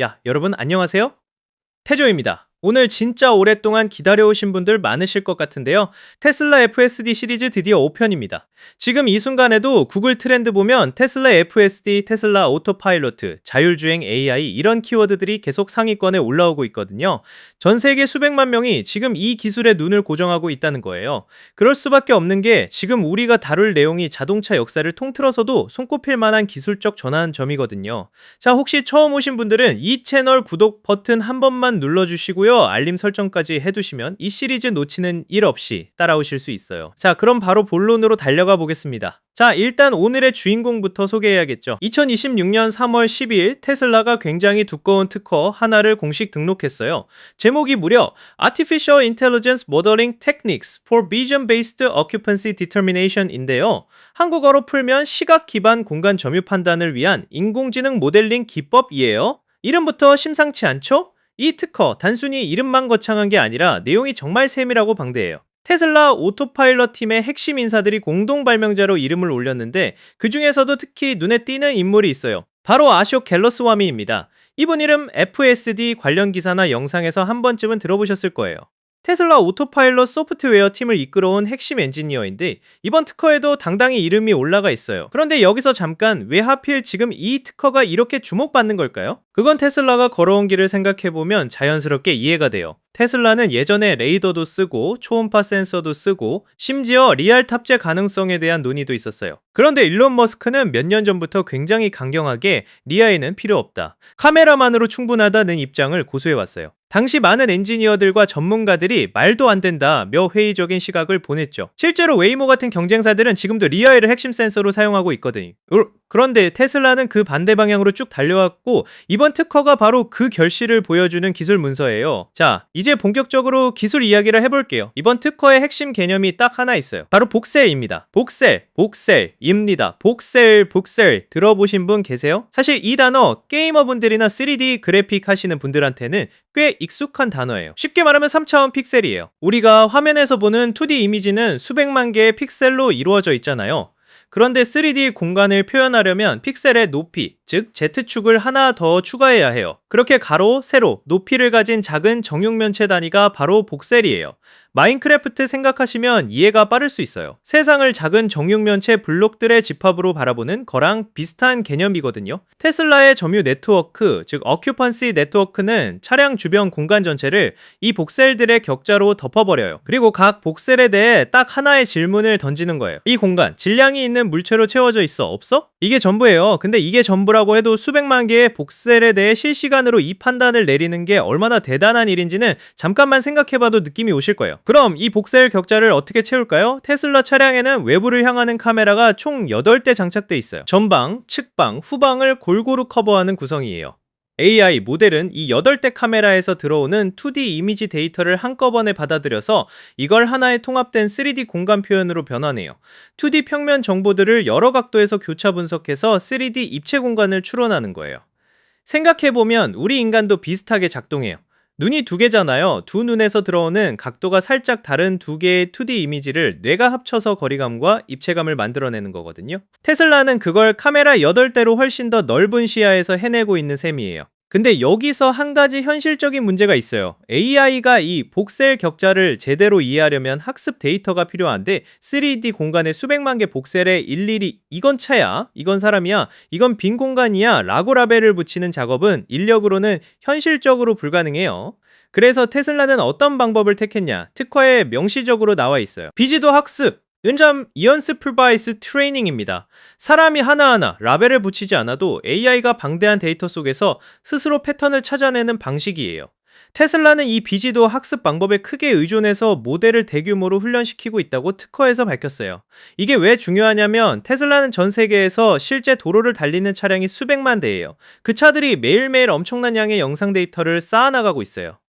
야, 여러분 안녕하세요. 태조입니다. 오늘 진짜 오랫동안 기다려오신 분들 많으실 것 같은데요. 테슬라 FSD 시리즈 드디어 5편입니다. 지금 이 순간에도 구글 트렌드 보면 테슬라 FSD, 테슬라 오토파일로트, 자율주행 AI 이런 키워드들이 계속 상위권에 올라오고 있거든요. 전 세계 수백만 명이 지금 이 기술에 눈을 고정하고 있다는 거예요. 그럴 수밖에 없는 게 지금 우리가 다룰 내용이 자동차 역사를 통틀어서도 손꼽힐 만한 기술적 전환점이거든요. 자, 혹시 처음 오신 분들은 이 채널 구독 버튼 한 번만 눌러주시고요. 알림 설정까지 해두시면 이 시리즈 놓치는 일 없이 따라오실 수 있어요. 자, 그럼 바로 본론으로 달려가 보겠습니다. 자, 일단 오늘의 주인공부터 소개해야겠죠. 2026년 3월 12일 테슬라가 굉장히 두꺼운 특허 하나를 공식 등록했어요. 제목이 무려 Artificial Intelligence Modeling Techniques for Vision-Based Occupancy Determination인데요. 한국어로 풀면 시각 기반 공간 점유 판단을 위한 인공지능 모델링 기법이에요. 이름부터 심상치 않죠? 이 특허 단순히 이름만 거창한 게 아니라 내용이 정말 세밀하고 방대해요. 테슬라 오토파일럿 팀의 핵심 인사들이 공동 발명자로 이름을 올렸는데 그 중에서도 특히 눈에 띄는 인물이 있어요. 바로 아쇼 갤러스와미입니다. 이분 이름 FSD 관련 기사나 영상에서 한 번쯤은 들어보셨을 거예요. 테슬라 오토파일럿 소프트웨어 팀을 이끌어온 핵심 엔지니어인데 이번 특허에도 당당히 이름이 올라가 있어요. 그런데 여기서 잠깐 왜 하필 지금 이 특허가 이렇게 주목받는 걸까요? 그건 테슬라가 걸어온 길을 생각해보면 자연스럽게 이해가 돼요. 테슬라는 예전에 레이더도 쓰고 초음파 센서도 쓰고 심지어 리알 탑재 가능성에 대한 논의도 있었어요. 그런데 일론 머스크는 몇 년 전부터 굉장히 강경하게 리아에는 필요 없다, 카메라만으로 충분하다는 입장을 고수해왔어요. 당시 많은 엔지니어들과 전문가들이 말도 안 된다며 회의적인 시각을 보냈죠. 실제로 웨이모 같은 경쟁사들은 지금도 리아를 핵심 센서로 사용하고 있거든요. 그런데 테슬라는 그 반대 방향으로 쭉 달려왔고 이번 특허가 바로 그 결실을 보여주는 기술 문서예요. 자, 이제 본격적으로 기술 이야기를 해볼게요. 이번 특허의 핵심 개념이 딱 하나 있어요. 바로 복셀입니다. 복셀입니다. 복셀 들어보신 분 계세요? 사실 이 단어 게이머분들이나 3D 그래픽 하시는 분들한테는 꽤 익숙한 단어예요. 쉽게 말하면 3차원 픽셀이에요. 우리가 화면에서 보는 2D 이미지는 수백만 개의 픽셀로 이루어져 있잖아요. 그런데 3D 공간을 표현하려면 픽셀의 높이, 즉 Z축을 하나 더 추가해야 해요. 그렇게 가로, 세로, 높이를 가진 작은 정육면체 단위가 바로 복셀이에요. 마인크래프트 생각하시면 이해가 빠를 수 있어요. 세상을 작은 정육면체 블록들의 집합으로 바라보는 거랑 비슷한 개념이거든요. 테슬라의 점유 네트워크, 즉 어큐펀시 네트워크는 차량 주변 공간 전체를 이 복셀들의 격자로 덮어버려요. 그리고 각 복셀에 대해 딱 하나의 질문을 던지는 거예요. 이 공간, 질량이 있는 물체로 채워져 있어? 없어? 이게 전부예요. 근데 이게 전부라고 해도 수백만 개의 복셀에 대해 실시간으로 이 판단을 내리는 게 얼마나 대단한 일인지는 잠깐만 생각해봐도 느낌이 오실 거예요. 그럼 이 복셀 격자를 어떻게 채울까요? 테슬라 차량에는 외부를 향하는 카메라가 총 8대 장착돼 있어요. 전방, 측방, 후방을 골고루 커버하는 구성이에요. AI 모델은 이 8대 카메라에서 들어오는 2D 이미지 데이터를 한꺼번에 받아들여서 이걸 하나의 통합된 3D 공간 표현으로 변환해요. 2D 평면 정보들을 여러 각도에서 교차 분석해서 3D 입체 공간을 추론하는 거예요. 생각해보면 우리 인간도 비슷하게 작동해요. 눈이 두 개잖아요. 두 눈에서 들어오는 각도가 살짝 다른 두 개의 2D 이미지를 뇌가 합쳐서 거리감과 입체감을 만들어내는 거거든요. 테슬라는 그걸 카메라 8대로 훨씬 더 넓은 시야에서 해내고 있는 셈이에요. 근데 여기서 한 가지 현실적인 문제가 있어요. AI가 이 복셀 격자를 제대로 이해하려면 학습 데이터가 필요한데 3D 공간에 수백만 개 복셀에 일일이 이건 차야, 이건 사람이야, 이건 빈 공간이야 라고 라벨을 붙이는 작업은 인력으로는 현실적으로 불가능해요. 그래서 테슬라는 어떤 방법을 택했냐? 특허에 명시적으로 나와 있어요. 비지도 학습, 은점 이언스프바이스 트레이닝입니다. 사람이 하나하나 라벨을 붙이지 않아도 AI가 방대한 데이터 속에서 스스로 패턴을 찾아내는 방식이에요. 테슬라는 이 비지도 학습 방법에 크게 의존해서 모델을 대규모로 훈련시키고 있다고 특허에서 밝혔어요. 이게 왜 중요하냐면 테슬라는 전 세계에서 실제 도로를 달리는 차량이 수백만 대예요. 그 차들이 매일매일 엄청난 양의 영상 데이터를 쌓아나가고 있어요.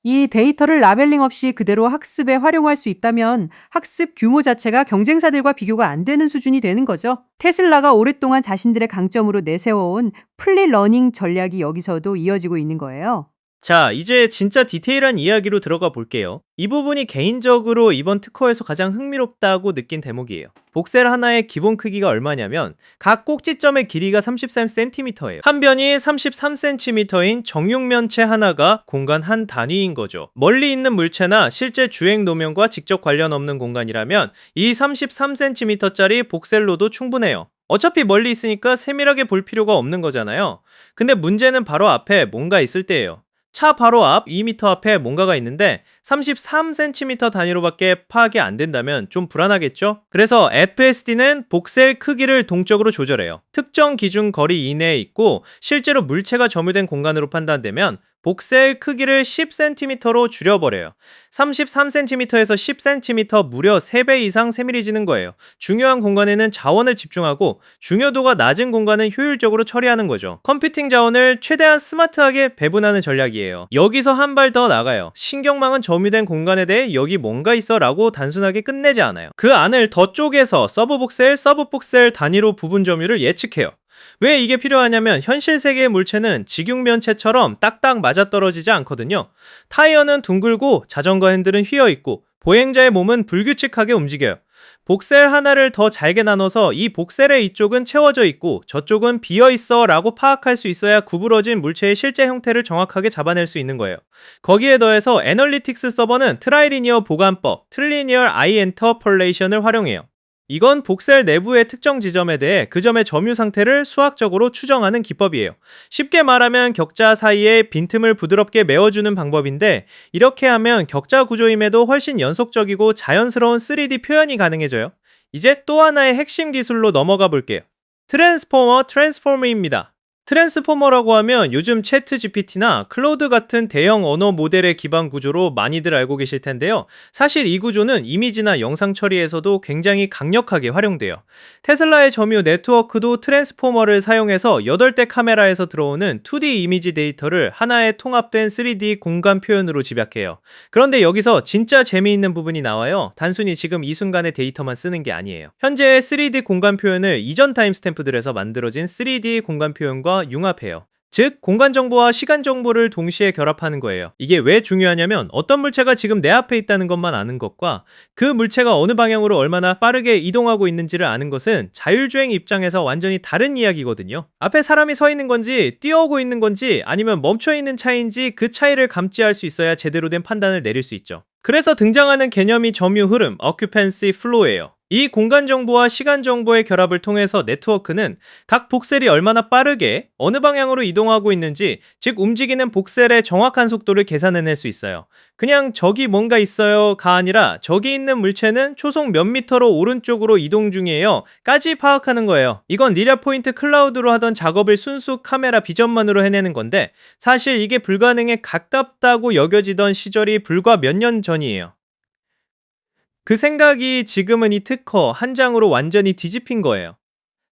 이 데이터를 라벨링 없이 그대로 학습에 활용할 수 있다면 학습 규모 자체가 경쟁사들과 비교가 안 되는 수준이 되는 거죠. 테슬라가 오랫동안 자신들의 강점으로 내세워온 플리 러닝 전략이 여기서도 이어지고 있는 거예요. 자, 이제 진짜 디테일한 이야기로 들어가 볼게요. 이 부분이 개인적으로 이번 특허에서 가장 흥미롭다고 느낀 대목이에요. 복셀 하나의 기본 크기가 얼마냐면 각 꼭지점의 길이가 33cm예요. 한 변이 33cm인 정육면체 하나가 공간 한 단위인 거죠. 멀리 있는 물체나 실제 주행 노면과 직접 관련 없는 공간이라면 이 33cm짜리 복셀로도 충분해요. 어차피 멀리 있으니까 세밀하게 볼 필요가 없는 거잖아요. 근데 문제는 바로 앞에 뭔가 있을 때예요. 차 바로 앞 2m 앞에 뭔가가 있는데 33cm 단위로밖에 파악이 안 된다면 좀 불안하겠죠? 그래서 FSD는 복셀 크기를 동적으로 조절해요. 특정 기준 거리 이내에 있고 실제로 물체가 점유된 공간으로 판단되면 복셀 크기를 10cm로 줄여버려요. 33cm에서 10cm 무려 3배 이상 세밀해지는 거예요. 중요한 공간에는 자원을 집중하고 중요도가 낮은 공간은 효율적으로 처리하는 거죠. 컴퓨팅 자원을 최대한 스마트하게 배분하는 전략이에요. 여기서 한 발 더 나가요. 신경망은 점유된 공간에 대해 여기 뭔가 있어 라고 단순하게 끝내지 않아요. 그 안을 더 쪼개서 서브복셀, 서브복셀 단위로 부분 점유를 예측해요. 왜 이게 필요하냐면 현실 세계의 물체는 직육면체처럼 딱딱 맞아떨어지지 않거든요. 타이어는 둥글고 자전거 핸들은 휘어있고 보행자의 몸은 불규칙하게 움직여요. 복셀 하나를 더 잘게 나눠서 이 복셀의 이쪽은 채워져 있고 저쪽은 비어 있어 라고 파악할 수 있어야 구부러진 물체의 실제 형태를 정확하게 잡아낼 수 있는 거예요. 거기에 더해서 애널리틱스 서버는 트라이리니어 보관법, 트리니얼 아이 엔터폴레이션을 활용해요. 이건 복셀 내부의 특정 지점에 대해 그 점의 점유 상태를 수학적으로 추정하는 기법이에요. 쉽게 말하면 격자 사이에 빈틈을 부드럽게 메워주는 방법인데 이렇게 하면 격자 구조임에도 훨씬 연속적이고 자연스러운 3D 표현이 가능해져요. 이제 또 하나의 핵심 기술로 넘어가 볼게요. 트랜스포머입니다. 트랜스포머라고 하면 요즘 채트 GPT나 클로드 같은 대형 언어 모델의 기반 구조로 많이들 알고 계실 텐데요. 사실 이 구조는 이미지나 영상 처리에서도 굉장히 강력하게 활용돼요. 테슬라의 점유 네트워크도 트랜스포머를 사용해서 8대 카메라에서 들어오는 2D 이미지 데이터를 하나의 통합된 3D 공간 표현으로 집약해요. 그런데 여기서 진짜 재미있는 부분이 나와요. 단순히 지금 이 순간의 데이터만 쓰는 게 아니에요. 현재의 3D 공간 표현을 이전 타임스탬프들에서 만들어진 3D 공간 표현과 융합해요. 즉, 공간 정보와 시간 정보를 동시에 결합하는 거예요. 이게 왜 중요하냐면 어떤 물체가 지금 내 앞에 있다는 것만 아는 것과 그 물체가 어느 방향으로 얼마나 빠르게 이동하고 있는지를 아는 것은 자율주행 입장에서 완전히 다른 이야기거든요. 앞에 사람이 서 있는 건지 뛰어오고 있는 건지 아니면 멈춰 있는 차인지 그 차이를 감지할 수 있어야 제대로 된 판단을 내릴 수 있죠. 그래서 등장하는 개념이 점유 흐름, occupancy flow예요. 이 공간 정보와 시간 정보의 결합을 통해서 네트워크는 각 복셀이 얼마나 빠르게 어느 방향으로 이동하고 있는지, 즉 움직이는 복셀의 정확한 속도를 계산해낼 수 있어요. 그냥 저기 뭔가 있어요가 아니라 저기 있는 물체는 초속 몇 미터로 오른쪽으로 이동 중이에요 까지 파악하는 거예요. 이건 리라 포인트 클라우드로 하던 작업을 순수 카메라 비전만으로 해내는 건데 사실 이게 불가능에 가깝다고 여겨지던 시절이 불과 몇 년 전이에요. 그 생각이 지금은 이 특허 한 장으로 완전히 뒤집힌 거예요.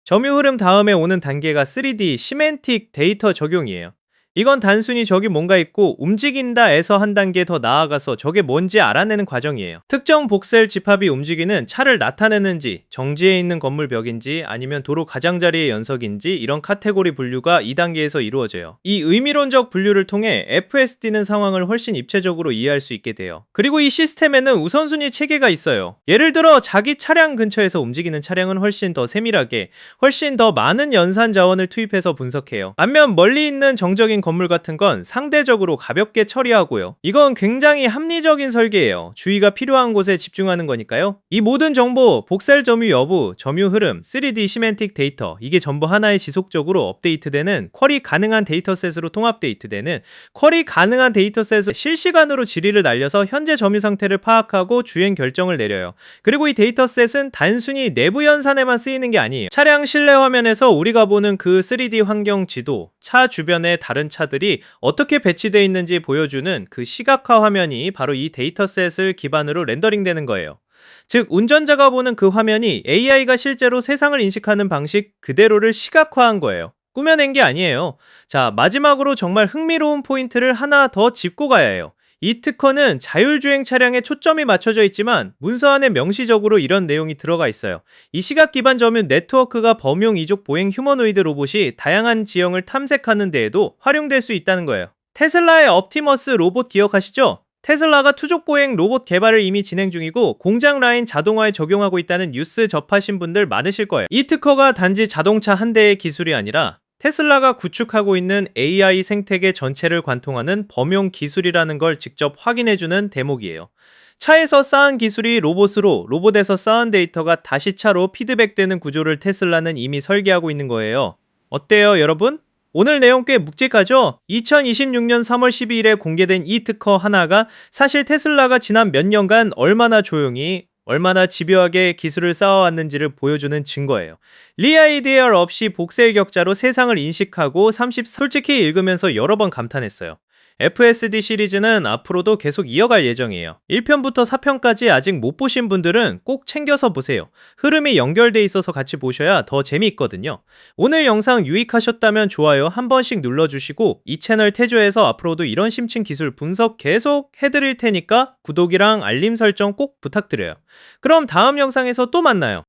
점유 흐름 다음에 오는 단계가 3D 시멘틱 데이터 적용이에요. 이건 단순히 저기 뭔가 있고 움직인다에서 한 단계 더 나아가서 저게 뭔지 알아내는 과정이에요. 특정 복셀 집합이 움직이는 차를 나타내는지, 정지해 있는 건물 벽인지, 아니면 도로 가장자리의 연석인지 이런 카테고리 분류가 2단계에서 이루어져요. 이 의미론적 분류를 통해 FSD는 상황을 훨씬 입체적으로 이해할 수 있게 돼요. 그리고 이 시스템에는 우선순위 체계가 있어요. 예를 들어 자기 차량 근처에서 움직이는 차량은 훨씬 더 세밀하게, 훨씬 더 많은 연산 자원을 투입해서 분석해요. 반면 멀리 있는 정적인 건물 같은 건 상대적으로 가볍게 처리하고요. 이건 굉장히 합리적인 설계예요. 주의가 필요한 곳에 집중하는 거니까요. 이 모든 정보, 복셀 점유 여부, 점유 흐름, 3D 시멘틱 데이터, 이게 전부 하나의 지속적으로 업데이트되는 쿼리 가능한 데이터셋으로 통합데이트되는 쿼리 가능한 데이터셋을 실시간으로 지리를 날려서 현재 점유 상태를 파악하고 주행 결정을 내려요. 그리고 이 데이터셋은 단순히 내부 연산에만 쓰이는 게 아니에요. 차량 실내 화면에서 우리가 보는 그 3D 환경 지도, 차 주변의 다른 차들이 어떻게 배치되어 있는지 보여주는 그 시각화 화면이 바로 이 데이터셋을 기반으로 렌더링되는 거예요. 즉 운전자가 보는 그 화면이 AI가 실제로 세상을 인식하는 방식 그대로를 시각화한 거예요. 꾸며낸 게 아니에요. 자, 마지막으로 정말 흥미로운 포인트를 하나 더 짚고 가야 해요. 이 특허는 자율주행 차량에 초점이 맞춰져 있지만 문서 안에 명시적으로 이런 내용이 들어가 있어요. 이 시각 기반 점유 네트워크가 범용 이족 보행 휴머노이드 로봇이 다양한 지형을 탐색하는 데에도 활용될 수 있다는 거예요. 테슬라의 옵티머스 로봇 기억하시죠? 테슬라가 투족보행 로봇 개발을 이미 진행 중이고 공장 라인 자동화에 적용하고 있다는 뉴스 접하신 분들 많으실 거예요. 이 특허가 단지 자동차 한 대의 기술이 아니라 테슬라가 구축하고 있는 AI 생태계 전체를 관통하는 범용 기술이라는 걸 직접 확인해주는 대목이에요. 차에서 쌓은 기술이 로봇으로, 로봇에서 쌓은 데이터가 다시 차로 피드백되는 구조를 테슬라는 이미 설계하고 있는 거예요. 어때요, 여러분? 오늘 내용 꽤 묵직하죠? 2026년 3월 12일에 공개된 이 특허 하나가 사실 테슬라가 지난 몇 년간 얼마나 조용히, 얼마나 집요하게 기술을 쌓아왔는지를 보여주는 증거예요. 리아이디얼 없이 복셀 격자로 세상을 인식하고 솔직히 읽으면서 여러 번 감탄했어요. FSD 시리즈는 앞으로도 계속 이어갈 예정이에요. 1편부터 4편까지 아직 못 보신 분들은 꼭 챙겨서 보세요. 흐름이 연결돼 있어서 같이 보셔야 더 재미있거든요. 오늘 영상 유익하셨다면 좋아요 한 번씩 눌러주시고 이 채널 태조에서 앞으로도 이런 심층 기술 분석 계속 해드릴 테니까 구독이랑 알림 설정 꼭 부탁드려요. 그럼 다음 영상에서 또 만나요.